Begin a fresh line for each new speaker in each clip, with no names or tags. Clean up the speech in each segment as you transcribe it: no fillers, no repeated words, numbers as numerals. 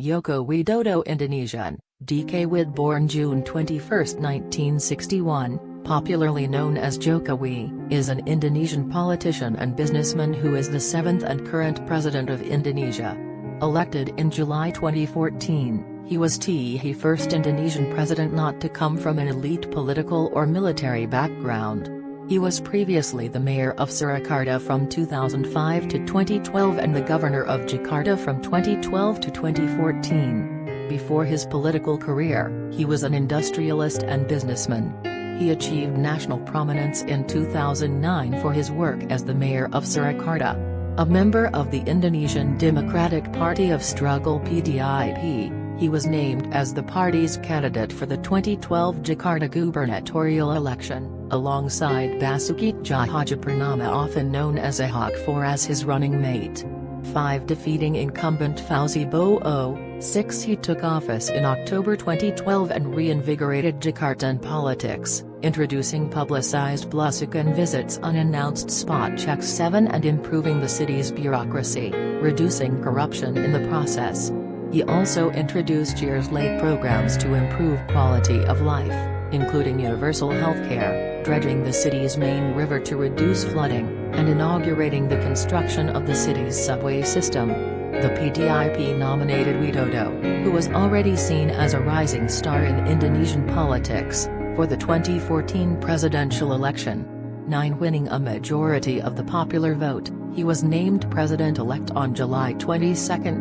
Joko Widodo, Indonesian, DK Wid, born June 21, 1961, popularly known as Jokowi, is an Indonesian politician and businessman who is the seventh and current president of Indonesia. Elected in July 2014, he was the first Indonesian president not to come from an elite political or military background. He was previously the mayor of Surakarta from 2005 to 2012 and the governor of Jakarta from 2012 to 2014. Before his political career, he was an industrialist and businessman. He achieved national prominence in 2009 for his work as the mayor of Surakarta. A member of the Indonesian Democratic Party of Struggle (PDIP), he was named as the party's candidate for the 2012 Jakarta gubernatorial election, alongside Basuki Cahayapurnama, often known as Ahok, as his running mate. 5. Defeating incumbent Fauzi Bowo. 6. He took office in October 2012 and reinvigorated Jakartan politics, introducing publicized belusukan visits, unannounced spot checks. 7. And improving the city's bureaucracy, reducing corruption in the process. He also introduced years-late programs to improve quality of life, including universal healthcare, dredging the city's main river to reduce flooding, and inaugurating the construction of the city's subway system. The PDIP nominated Widodo, who was already seen as a rising star in Indonesian politics, for the 2014 presidential election. 9. Winning a majority of the popular vote, he was named president-elect on July 22,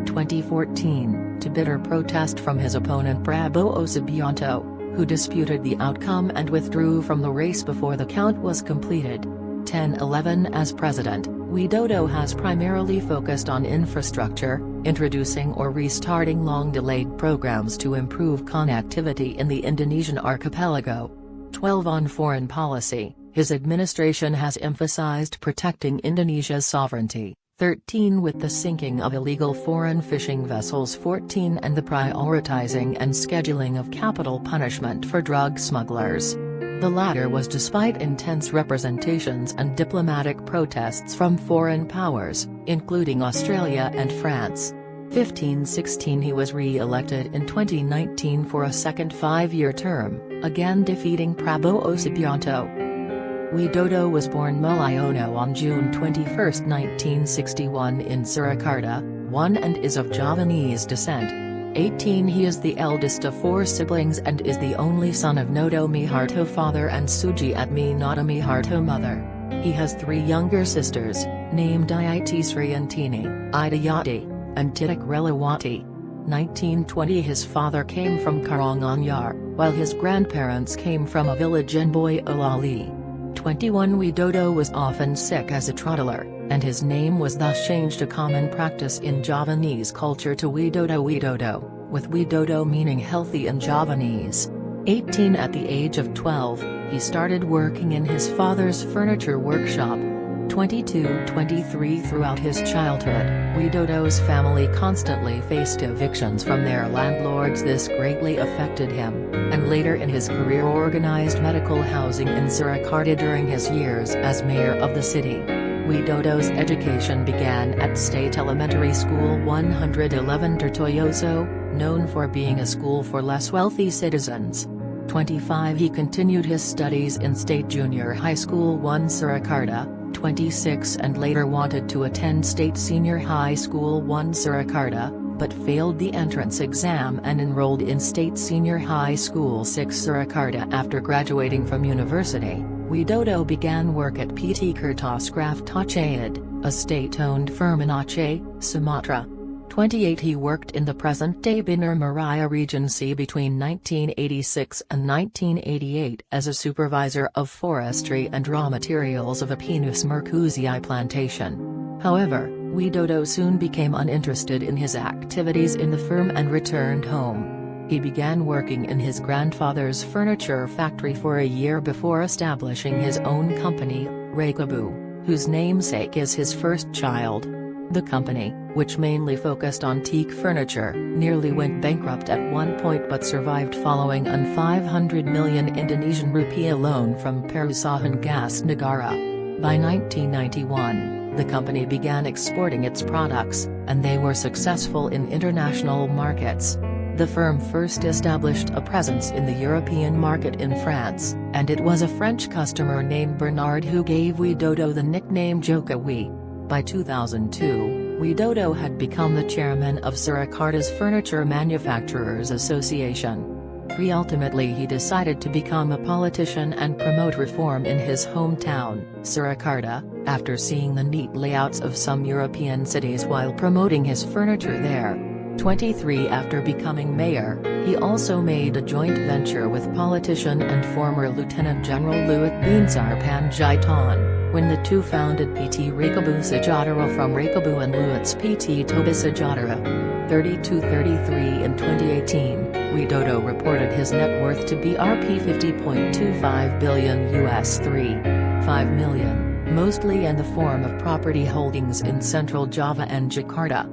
2014, to bitter protest from his opponent Prabowo Subianto, who disputed the outcome and withdrew from the race before the count was completed. 10. 11. As president, Widodo has primarily focused on infrastructure, introducing or restarting long-delayed programs to improve connectivity in the Indonesian archipelago. 12. On foreign policy, his administration has emphasized protecting Indonesia's sovereignty. 13. With the sinking of illegal foreign fishing vessels. 14. And the prioritizing and scheduling of capital punishment for drug smugglers. The latter was despite intense representations and diplomatic protests from foreign powers, including Australia and France. 15. 16. He was re-elected in 2019 for a second 5-year term, again defeating Prabowo Subianto. Widodo was born Mulyono on June 21, 1961 in Surakarta, 1 and is of Javanese descent. 18. He is the eldest of 4 siblings and is the only son of Noto Miharto father and Suji Atminata Miharto mother. He has 3 younger sisters, named Ayati Sriantini, Idayati, and Titik Relawati. 1920. His father came from Karanganyar, while his grandparents came from a village in Boyolali. 21. Widodo was often sick as a toddler, and his name was thus changed, a common practice in Javanese culture, to Widodo Widodo, with Widodo meaning healthy in Javanese. 18. At the age of 12, he started working in his father's furniture workshop. 22. 23. Throughout his childhood, Widodo's family constantly faced evictions from their landlords. This greatly affected him, and later in his career organized medical housing in Surakarta during his years as mayor of the city. Widodo's education began at State Elementary School 111 Tirtoyoso, known for being a school for less wealthy citizens. 25. He continued his studies in State Junior High School 1 Surakarta. 26. And later wanted to attend State Senior High School 1 Surakarta, but failed the entrance exam and enrolled in State Senior High School 6 Surakarta. After graduating from university, Widodo began work at PT Kertaskraft Aceh, a state-owned firm in Aceh, Sumatra. 28. He worked in the present-day Biner Meraya Regency between 1986 and 1988 as a supervisor of forestry and raw materials of a Pinus merkuzii plantation. However, Widodo soon became uninterested in his activities in the firm and returned home. He began working in his grandfather's furniture factory for a year before establishing his own company, Rekabu, whose namesake is his first child. The company, which mainly focused on teak furniture, nearly went bankrupt at one point but survived following an 500 million Indonesian rupiah loan from Perusahaan Gas Negara. By 1991, the company began exporting its products, and they were successful in international markets. The firm first established a presence in the European market in France, and it was a French customer named Bernard who gave Widodo the nickname Joko. By 2002, Widodo had become the chairman of Surakarta's Furniture Manufacturers Association. Ultimately he decided to become a politician and promote reform in his hometown, Surakarta, after seeing the neat layouts of some European cities while promoting his furniture there. 23 After becoming mayor, he also made a joint venture with politician and former Lieutenant General Luat Binsar Panjaitan, when the two founded PT Rekabu Sejahtera from Rekabu and Luat's PT Toba Sejahtera. 32-33 In 2018, Widodo reported his net worth to be Rp 50.25 billion US $3.5 million, mostly in the form of property holdings in Central Java and Jakarta.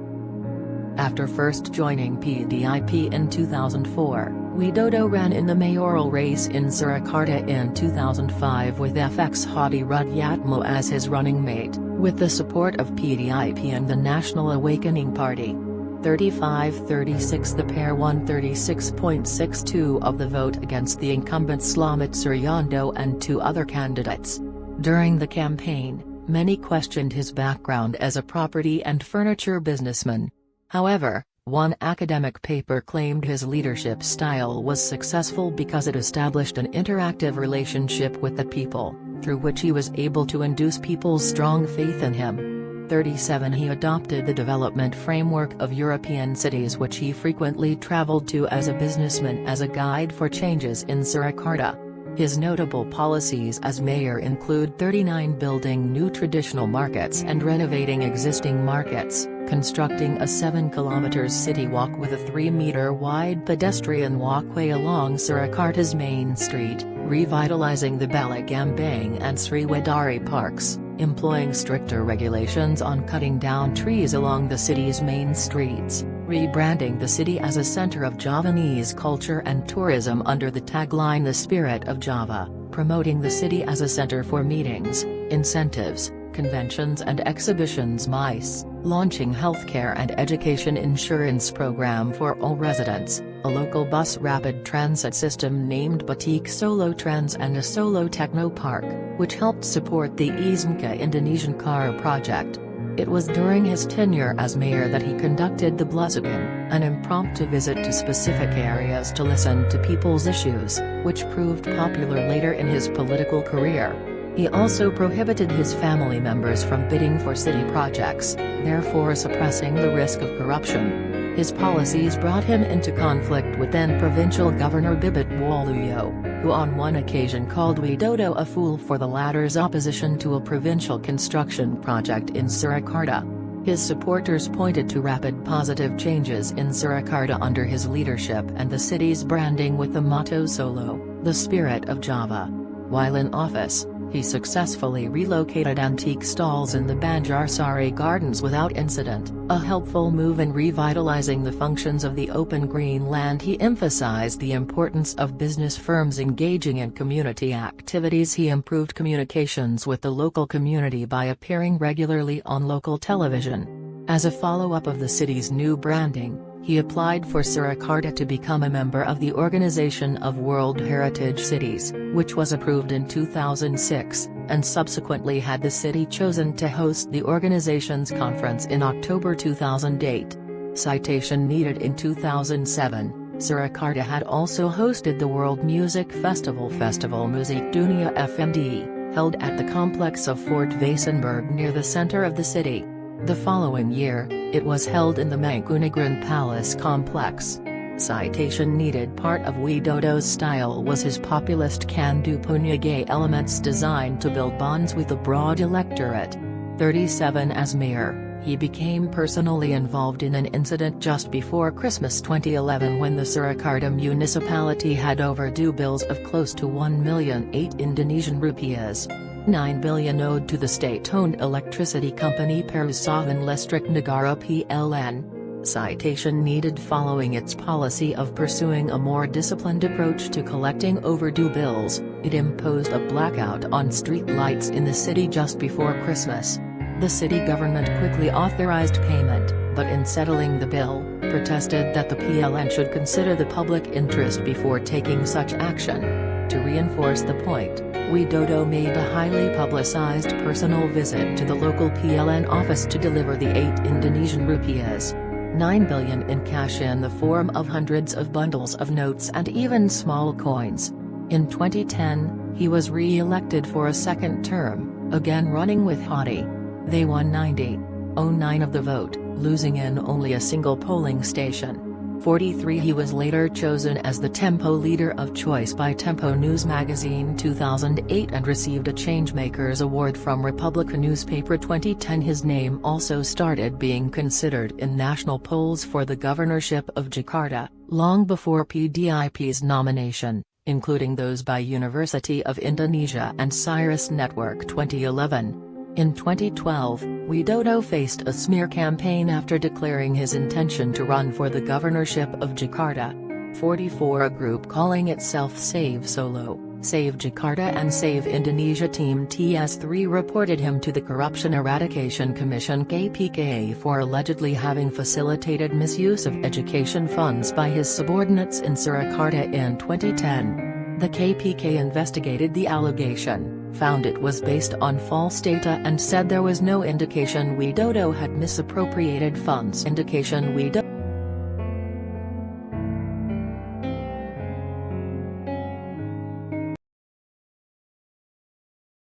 After first joining PDIP in 2004, Widodo ran in the mayoral race in Surakarta in 2005 with FX Hadi Rudyatmo as his running mate, with the support of PDIP and the National Awakening Party. 35-36 The pair won 36.62% of the vote against the incumbent Slamet Suryando and two other candidates. During the campaign, many questioned his background as a property and furniture businessman. However, one academic paper claimed his leadership style was successful because it established an interactive relationship with the people, through which he was able to induce people's strong faith in him. 37 He adopted the development framework of European cities which he frequently traveled to as a businessman as a guide for changes in Surakarta. His notable policies as mayor include 39 building new traditional markets and renovating existing markets, constructing a 7-kilometer city walk with a 3-meter wide pedestrian walkway along Surakarta's main street, revitalizing the Balagambang and Sriwedari parks, employing stricter regulations on cutting down trees along the city's main streets, rebranding the city as a center of Javanese culture and tourism under the tagline The Spirit of Java, promoting the city as a center for meetings, incentives, conventions and exhibitions MICE, launching healthcare and education insurance program for all residents, a local bus rapid transit system named Batik Solo Trans and a Solo Techno Park, which helped support the Izmka Indonesian car project. It was during his tenure as mayor that he conducted the Blusukan, an impromptu visit to specific areas to listen to people's issues, which proved popular later in his political career. He also prohibited his family members from bidding for city projects, therefore suppressing the risk of corruption. His policies brought him into conflict with then-provincial governor Bibit Waluyo, who on one occasion called Widodo a fool for the latter's opposition to a provincial construction project in Surakarta. His supporters pointed to rapid positive changes in Surakarta under his leadership and the city's branding with the motto Solo, the spirit of Java. While in office, he successfully relocated antique stalls in the Banjarsari Gardens without incident, a helpful move in revitalizing the functions of the open green land. He emphasized the importance of business firms engaging in community activities. He improved communications with the local community by appearing regularly on local television. As a follow-up of the city's new branding, he applied for Surakarta to become a member of the Organization of World Heritage Cities, which was approved in 2006, and subsequently had the city chosen to host the organization's conference in October 2008. Citation needed in 2007, Surakarta had also hosted the World Music Festival Musik Dunia FMD, held at the complex of Fort Wesenberg near the center of the city. The following year, it was held in the Mangkunagaran Palace complex. Citation needed. Part of Widodo's style was his populist can-do punyagay elements designed to build bonds with the broad electorate. 37 As mayor, he became personally involved in an incident just before Christmas 2011 when the Surakarta municipality had overdue bills of close to 1,008 Indonesian rupiahs. 9 billion owed to the state-owned electricity company Perusahaan Listrik Negara PLN. Citation needed. Following its policy of pursuing a more disciplined approach to collecting overdue bills, it imposed a blackout on street lights in the city just before Christmas. The city government quickly authorized payment, but in settling the bill, protested that the PLN should consider the public interest before taking such action. To reinforce the point, Widodo made a highly publicized personal visit to the local PLN office to deliver the 8 Indonesian rupiahs, 9 billion in cash in the form of hundreds of bundles of notes and even small coins. In 2010, he was re-elected for a second term, again running with Hadi. They won 90.09% of the vote, losing in only a single polling station. 43. He was later chosen as the Tempo Leader of Choice by Tempo News magazine 2008 and received a Changemakers Award from Republika newspaper 2010. His name also started being considered in national polls for the governorship of Jakarta, long before PDIP's nomination, including those by University of Indonesia and Sirius Network 2011. In 2012, Widodo faced a smear campaign after declaring his intention to run for the governorship of Jakarta. 44. A group calling itself Save Solo, Save Jakarta and Save Indonesia Team TS3 reported him to the Corruption Eradication Commission (KPK) for allegedly having facilitated misuse of education funds by his subordinates in Surakarta in 2010. The KPK investigated the allegation, found it was based on false data and said there was no indication Widodo had misappropriated funds.